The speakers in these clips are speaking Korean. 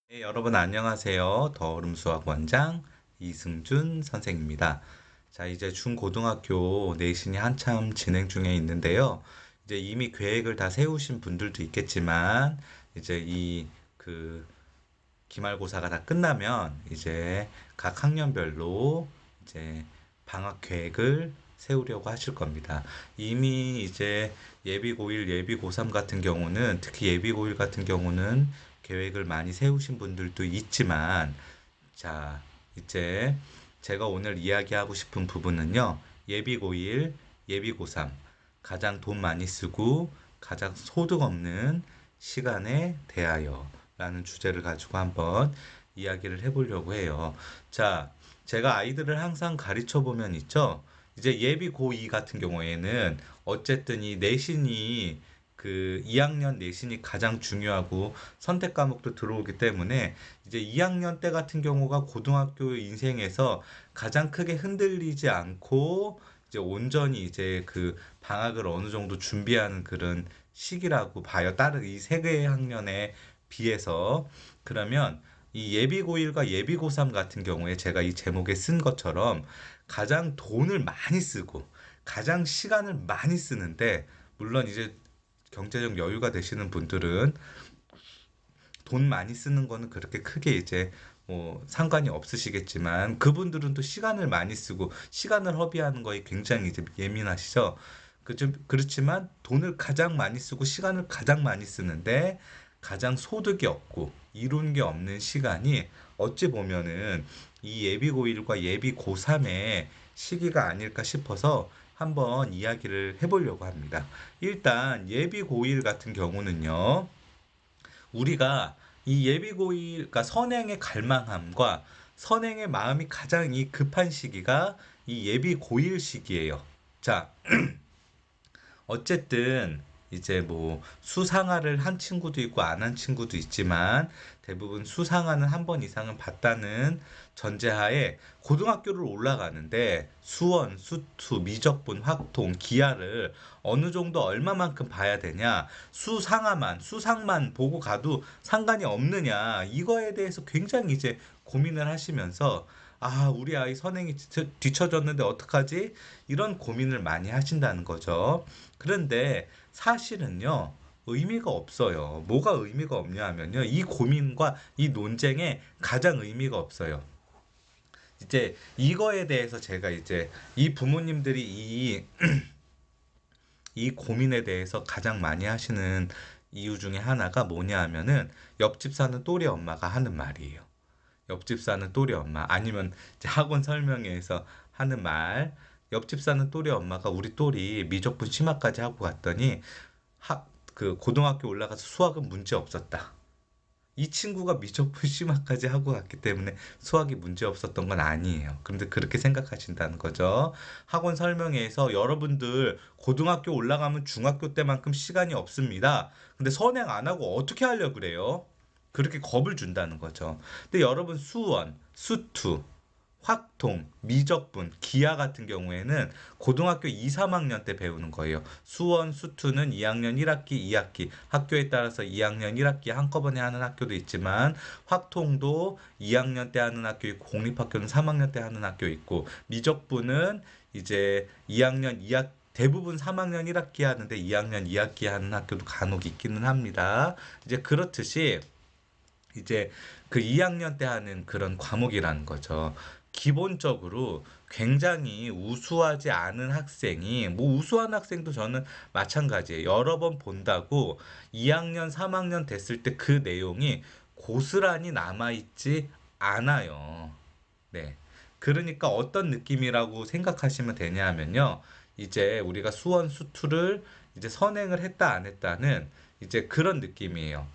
네, 여러분 안녕하세요. 더얼음 수학 원장 이승준 선생입니다. 자, 이제 중고등학교 내신이 한참 진행 중에 있는데요. 이제 이미 계획을 다 세우신 분들도 있겠지만, 이제 그 기말고사가 다 끝나면 이제 각 학년별로 이제 방학 계획을 세우려고 하실 겁니다. 이미 이제 예비 고1, 예비 고3 같은 경우는 특히 예비 고1 같은 경우는 계획을 많이 세우신 분들도 있지만 자, 이제 제가 오늘 이야기하고 싶은 부분은요. 예비 고1, 예비 고3 가장 돈 많이 쓰고 가장 소득 없는 시간에 대하여 라는 주제를 가지고 한번 이야기를 해보려고 해요. 자, 제가 아이들을 항상 가르쳐 보면 있죠. 이제 예비 고2 같은 경우에는 어쨌든 이 내신이 그 2학년 내신이 가장 중요하고 선택 과목도 들어오기 때문에 이제 2학년 때 같은 경우가 고등학교 인생에서 가장 크게 흔들리지 않고 이제 온전히 이제 그 방학을 어느 정도 준비하는 그런 시기라고 봐요. 다른 이 세 개의 학년에 비해서. 그러면 이 예비 고1과 예비 고3 같은 경우에 제가 이 제목에 쓴 것처럼 가장 돈을 많이 쓰고 가장 시간을 많이 쓰는데 물론 이제 경제적 여유가 되시는 분들은 돈 많이 쓰는 거는 그렇게 크게 이제 뭐 상관이 없으시겠지만 그분들은 또 시간을 많이 쓰고 시간을 허비하는 거에 굉장히 이제 예민하시죠. 그렇지만 돈을 가장 많이 쓰고 시간을 가장 많이 쓰는데 가장 소득이 없고 이룬 게 없는 시간이 어찌 보면은 이 예비 고1과 예비 고3의 시기가 아닐까 싶어서 한번 이야기를 해보려고 합니다. 일단 예비 고1 같은 경우는요. 우리가 이 예비고일, 그러니까 선행의 갈망함과 선행의 마음이 가장 이 급한 시기가 이 예비고일 시기예요. 자, 어쨌든 이제 뭐 수상화를 한 친구도 있고 안 한 친구도 있지만 대부분 수상화는 한 번 이상은 봤다는 전제하에 고등학교를 올라가는데 수원, 수투, 미적분, 확통, 기하를 어느 정도 얼마만큼 봐야 되냐, 수상만 보고 가도 상관이 없느냐, 이거에 대해서 굉장히 이제 고민을 하시면서 우리 아이 선행이 뒤처졌는데 어떡하지? 이런 고민을 많이 하신다는 거죠. 그런데 사실은요, 의미가 없어요. 뭐가 의미가 없냐 하면요, 이 고민과 이 논쟁에 가장 의미가 없어요. 이제 이거에 대해서 제가 이제 이 부모님들이 이 고민에 대해서 가장 많이 하시는 이유 중에 하나가 뭐냐 하면은 옆집 사는 또래 엄마가 하는 말이에요. 옆집 사는 또래 엄마 아니면 이제 학원 설명회에서 하는 말. 옆집 사는 또래 엄마가 우리 또리 미적분 심화까지 하고 갔더니 그 고등학교 올라가서 수학은 문제 없었다. 이 친구가 미적분 심화까지 하고 갔기 때문에 수학이 문제 없었던 건 아니에요. 그런데 그렇게 생각하신다는 거죠. 학원 설명회에서 여러분들 고등학교 올라가면 중학교 때만큼 시간이 없습니다. 근데 선행 안 하고 어떻게 하려고 그래요? 그렇게 겁을 준다는 거죠. 근데 여러분 수원, 수투, 확통, 미적분, 기하 같은 경우에는 고등학교 2, 3학년 때 배우는 거예요. 수원, 수투는 2학년 1학기, 2학기, 학교에 따라서 2학년 1학기 한꺼번에 하는 학교도 있지만 확통도 2학년 때 하는 학교 있고 공립학교는 3학년 때 하는 학교 있고 미적분은 이제 2학년 2학 대부분 3학년 1학기 하는데 2학년 2학기 하는 학교도 간혹 있기는 합니다. 이제 그렇듯이 이제 그 2학년 때 하는 그런 과목이라는 거죠. 기본적으로 굉장히 우수하지 않은 학생이, 뭐 우수한 학생도 저는 마찬가지예요. 여러 번 본다고 2학년, 3학년 됐을 때 그 내용이 고스란히 남아있지 않아요. 네. 그러니까 어떤 느낌이라고 생각하시면 되냐 하면요. 이제 우리가 수원 수투를 이제 선행을 했다 안 했다는 이제 그런 느낌이에요.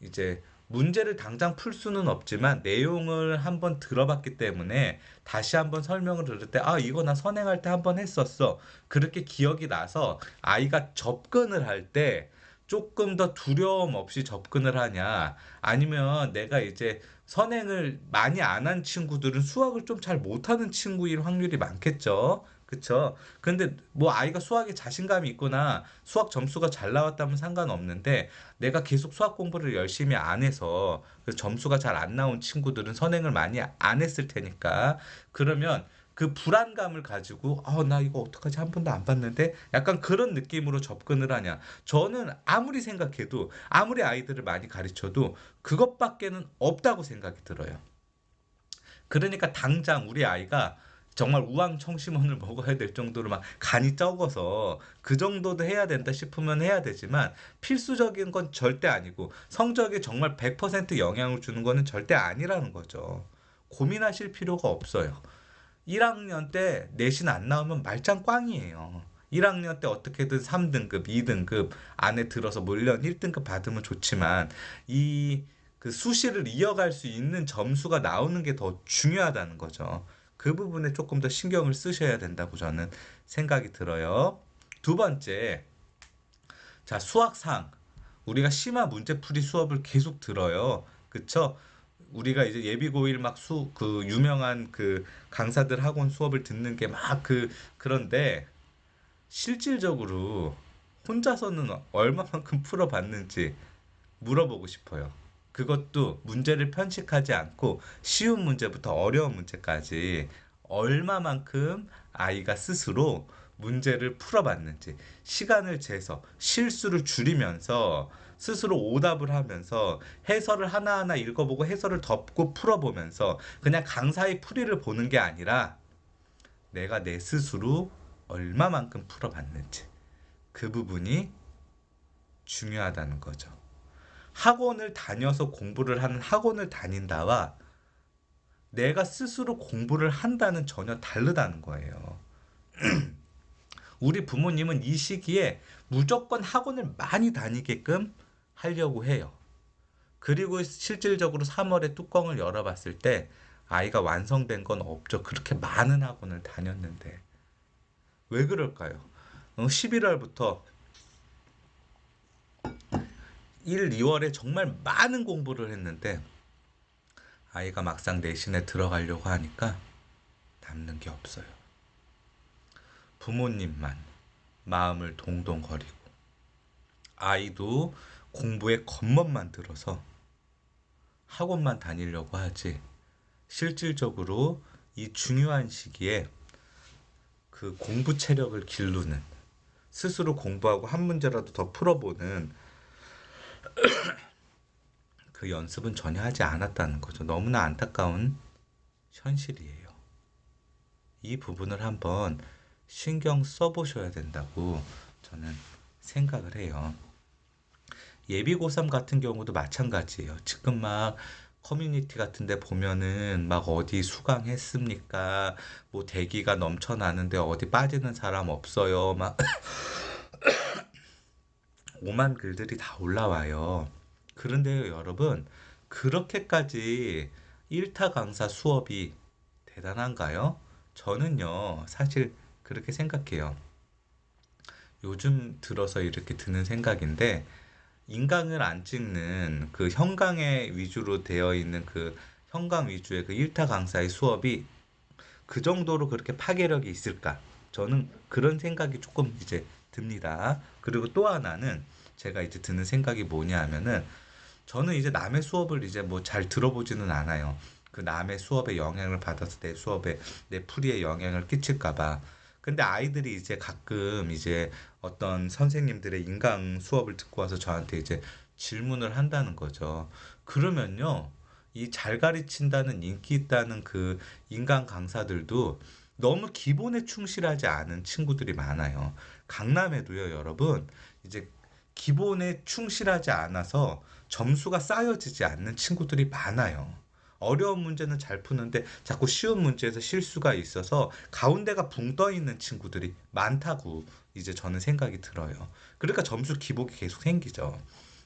이제 문제를 당장 풀 수는 없지만 내용을 한번 들어봤기 때문에 다시 한번 설명을 들을 때, 이거 나 선행할 때 한번 했었어. 그렇게 기억이 나서 아이가 접근을 할 때 조금 더 두려움 없이 접근을 하냐, 아니면 내가 이제 선행을 많이 안 한 친구들은 수학을 좀 잘 못하는 친구일 확률이 많겠죠. 그쵸? 근데 뭐 아이가 수학에 자신감이 있거나 수학 점수가 잘 나왔다면 상관없는데 내가 계속 수학 공부를 열심히 안 해서 그 점수가 잘 안 나온 친구들은 선행을 많이 안 했을 테니까 그러면 그 불안감을 가지고 나 이거 어떡하지 한 번도 안 봤는데 약간 그런 느낌으로 접근을 하냐. 저는 아무리 생각해도 아무리 아이들을 많이 가르쳐도 그것밖에는 없다고 생각이 들어요. 그러니까 당장 우리 아이가 정말 우황청심원을 먹어야 될 정도로 막 간이 적어서 그 정도도 해야 된다 싶으면 해야 되지만 필수적인 건 절대 아니고 성적에 정말 100% 영향을 주는 거는 절대 아니라는 거죠. 고민하실 필요가 없어요. 1학년 때 내신 안 나오면 말짱 꽝이에요. 1학년 때 어떻게든 3등급, 2등급 안에 들어서 물론 1등급 받으면 좋지만 이 그 수시를 이어갈 수 있는 점수가 나오는 게 더 중요하다는 거죠. 그 부분에 조금 더 신경을 쓰셔야 된다고 저는 생각이 들어요. 두 번째, 자, 수학상. 우리가 심화 문제풀이 수업을 계속 들어요. 그쵸? 우리가 이제 예비고일 막 그 유명한 그 강사들 학원 수업을 듣는 게 막 그런데 실질적으로 혼자서는 얼마만큼 풀어봤는지 물어보고 싶어요. 그것도 문제를 편식하지 않고 쉬운 문제부터 어려운 문제까지 얼마만큼 아이가 스스로 문제를 풀어봤는지 시간을 재서 실수를 줄이면서 스스로 오답을 하면서 해설을 하나하나 읽어보고 해설을 덮고 풀어보면서 그냥 강사의 풀이를 보는 게 아니라 내가 내 스스로 얼마만큼 풀어봤는지 그 부분이 중요하다는 거죠. 학원을 다녀서 공부를 하는 학원을 다닌다와 내가 스스로 공부를 한다는 전혀 다르다는 거예요. 우리 부모님은 이 시기에 무조건 학원을 많이 다니게끔 하려고 해요. 그리고 실질적으로 3월에 뚜껑을 열어봤을 때 아이가 완성된 건 없죠. 그렇게 많은 학원을 다녔는데. 왜 그럴까요? 11월부터 1, 2월에 정말 많은 공부를 했는데 아이가 막상 내신에 들어가려고 하니까 남는 게 없어요. 부모님만 마음을 동동거리고 아이도 공부에 겉멋만 들어서 학원만 다니려고 하지 실질적으로 이 중요한 시기에 그 공부 체력을 기르는 스스로 공부하고 한 문제라도 더 풀어보는 그 연습은 전혀 하지 않았다는 거죠. 너무나 안타까운 현실이에요. 이 부분을 한번 신경 써보셔야 된다고 저는 생각을 해요. 예비 고3 같은 경우도 마찬가지예요. 지금 막 커뮤니티 같은 데 보면은 막 어디 수강했습니까? 뭐 대기가 넘쳐나는데 어디 빠지는 사람 없어요. 막 오만 글들이 다 올라와요. 그런데요, 여러분, 그렇게까지 1타 강사 수업이 대단한가요? 저는요, 사실 그렇게 생각해요. 요즘 들어서 이렇게 드는 생각인데, 인강을 안 찍는 그 형광에 위주로 되어 있는 그 형광 위주의 그 1타 강사의 수업이 그 정도로 그렇게 파괴력이 있을까? 저는 그런 생각이 조금 이제 듭니다. 그리고 또 하나는 제가 이제 드는 생각이 뭐냐 하면은 저는 이제 남의 수업을 이제 뭐 잘 들어보지는 않아요. 그 남의 수업에 영향을 받아서 내 수업에 내 풀이에 영향을 끼칠까 봐. 근데 아이들이 이제 가끔 이제 어떤 선생님들의 인강 수업을 듣고 와서 저한테 이제 질문을 한다는 거죠. 그러면요. 이 잘 가르친다는 인기 있다는 그 인강 강사들도 너무 기본에 충실하지 않은 친구들이 많아요. 강남에도요, 여러분. 이제 기본에 충실하지 않아서 점수가 쌓여지지 않는 친구들이 많아요. 어려운 문제는 잘 푸는데 자꾸 쉬운 문제에서 실수가 있어서 가운데가 붕 떠 있는 친구들이 많다고 이제 저는 생각이 들어요. 그러니까 점수 기복이 계속 생기죠.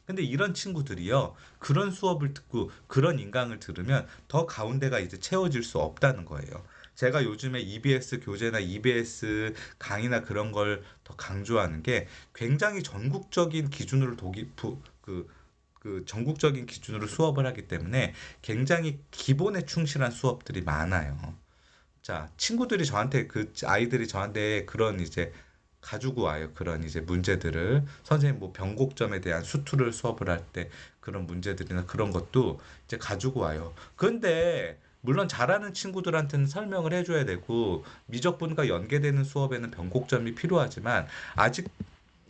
근데 이런 친구들이요, 그런 수업을 듣고 그런 인강을 들으면 더 가운데가 이제 채워질 수 없다는 거예요. 제가 요즘에 EBS 교재나 EBS 강의나 그런 걸 더 강조하는 게 굉장히 전국적인 기준으로 그 전국적인 기준으로 수업을 하기 때문에 굉장히 기본에 충실한 수업들이 많아요. 자, 친구들이 저한테 그 아이들이 저한테 그런 이제 가지고 와요. 그런 이제 문제들을 선생님 뭐 변곡점에 대한 수투를 수업을 할 때 그런 문제들이나 그런 것도 이제 가지고 와요. 근데 물론 잘하는 친구들한테는 설명을 해줘야 되고 미적분과 연계되는 수업에는 변곡점이 필요하지만 아직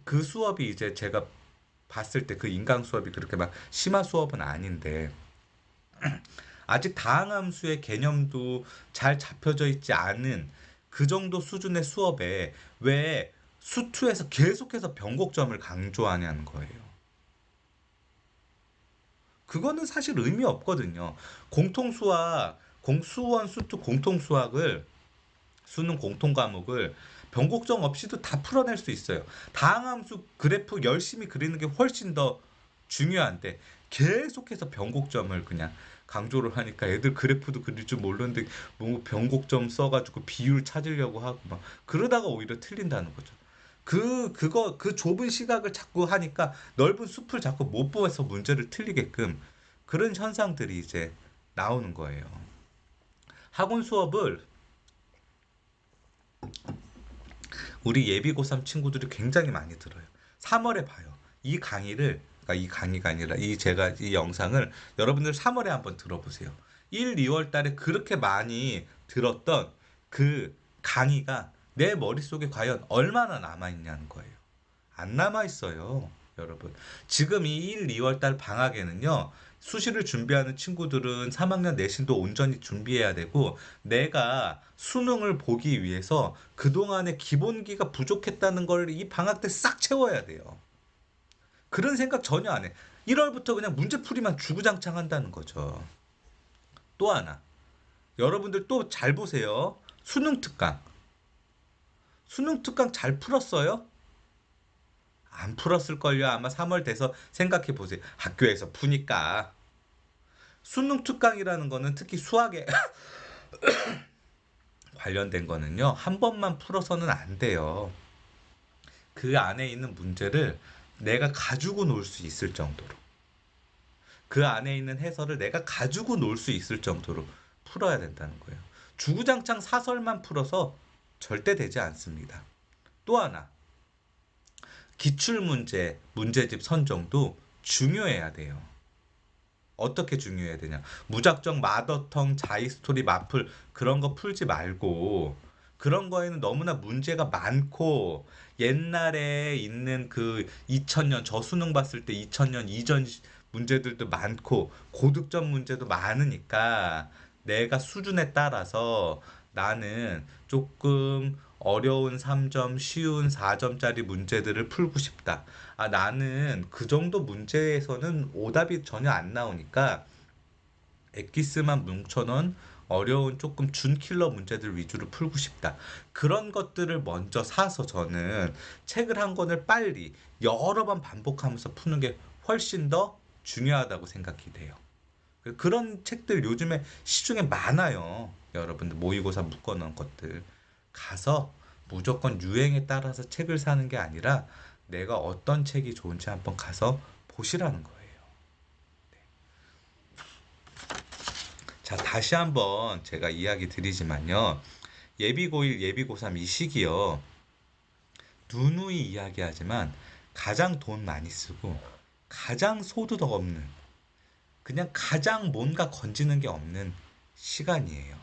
그 수업이 이제 제가 봤을 때 그 인강 수업이 그렇게 막 심화 수업은 아닌데 아직 다항함수의 개념도 잘 잡혀져 있지 않은 그 정도 수준의 수업에 왜 수투에서 계속해서 변곡점을 강조하냐는 거예요. 그거는 사실 의미 없거든요. 공통수학, 공수원 수투 공통수학을 수능 공통 과목을 변곡점 없이도 다 풀어낼 수 있어요. 다항함수 그래프 열심히 그리는 게 훨씬 더 중요한데 계속해서 변곡점을 그냥 강조를 하니까 애들 그래프도 그릴 줄 모르는데 뭐 변곡점 써가지고 비율 찾으려고 하고 막 그러다가 오히려 틀린다는 거죠. 그 좁은 시각을 자꾸 하니까 넓은 숲을 자꾸 못 보아서 문제를 틀리게끔 그런 현상들이 이제 나오는 거예요. 학원 수업을 우리 예비 고3 친구들이 굉장히 많이 들어요. 3월에 봐요. 이 강의를, 그러니까 이 강의가 아니라 제가 이 영상을 여러분들 3월에 한번 들어보세요. 1, 2월 달에 그렇게 많이 들었던 그 강의가 내 머릿속에 과연 얼마나 남아있냐는 거예요. 안 남아 있어요, 여러분. 지금 이 1, 2월 달 방학에는요. 수시를 준비하는 친구들은 3학년 내신도 온전히 준비해야 되고 내가 수능을 보기 위해서 그동안의 기본기가 부족했다는 걸 이 방학 때 싹 채워야 돼요. 그런 생각 전혀 안 해. 1월부터 그냥 문제풀이만 주구장창 한다는 거죠. 또 하나. 여러분들 또 잘 보세요. 수능 특강. 수능 특강 잘 풀었어요? 안 풀었을걸요. 아마 3월 돼서 생각해 보세요. 학교에서 푸니까. 수능 특강이라는 거는 특히 수학에 관련된 거는요. 한 번만 풀어서는 안 돼요. 그 안에 있는 문제를 내가 가지고 놀 수 있을 정도로. 그 안에 있는 해설을 내가 가지고 놀 수 있을 정도로 풀어야 된다는 거예요. 주구장창 사설만 풀어서 절대 되지 않습니다. 또 하나. 기출문제, 문제집 선정도 중요해야 돼요. 어떻게 중요해야 되냐? 무작정 마더텅, 자이스토리, 마플 그런 거 풀지 말고 그런 거에는 너무나 문제가 많고 옛날에 있는 그 2000년 저 수능 봤을 때 2000년 이전 문제들도 많고 고득점 문제도 많으니까 내가 수준에 따라서 나는 조금 어려운 3점, 쉬운 4점짜리 문제들을 풀고 싶다. 아, 나는 그 정도 문제에서는 오답이 전혀 안 나오니까 엑기스만 뭉쳐놓은 어려운 조금 준킬러 문제들 위주로 풀고 싶다. 그런 것들을 먼저 사서 저는 책을 한 권을 빨리 여러 번 반복하면서 푸는 게 훨씬 더 중요하다고 생각이 돼요. 그런 책들 요즘에 시중에 많아요. 여러분들 모의고사 묶어놓은 것들. 가서 무조건 유행에 따라서 책을 사는 게 아니라 내가 어떤 책이 좋은지 한번 가서 보시라는 거예요. 자, 다시 한번 제가 이야기 드리지만요. 예비고1, 예비고3 이 시기요. 누누이 이야기하지만 가장 돈 많이 쓰고 가장 소득 없는 그냥 가장 뭔가 건지는 게 없는 시간이에요.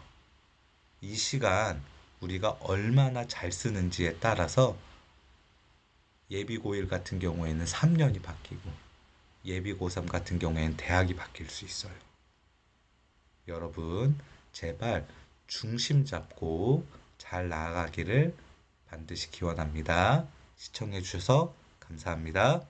이 시간 우리가 얼마나 잘 쓰는지에 따라서 예비 고1 같은 경우에는 3년이 바뀌고 예비 고3 같은 경우에는 대학이 바뀔 수 있어요. 여러분, 제발 중심 잡고 잘 나아가기를 반드시 기원합니다. 시청해 주셔서 감사합니다.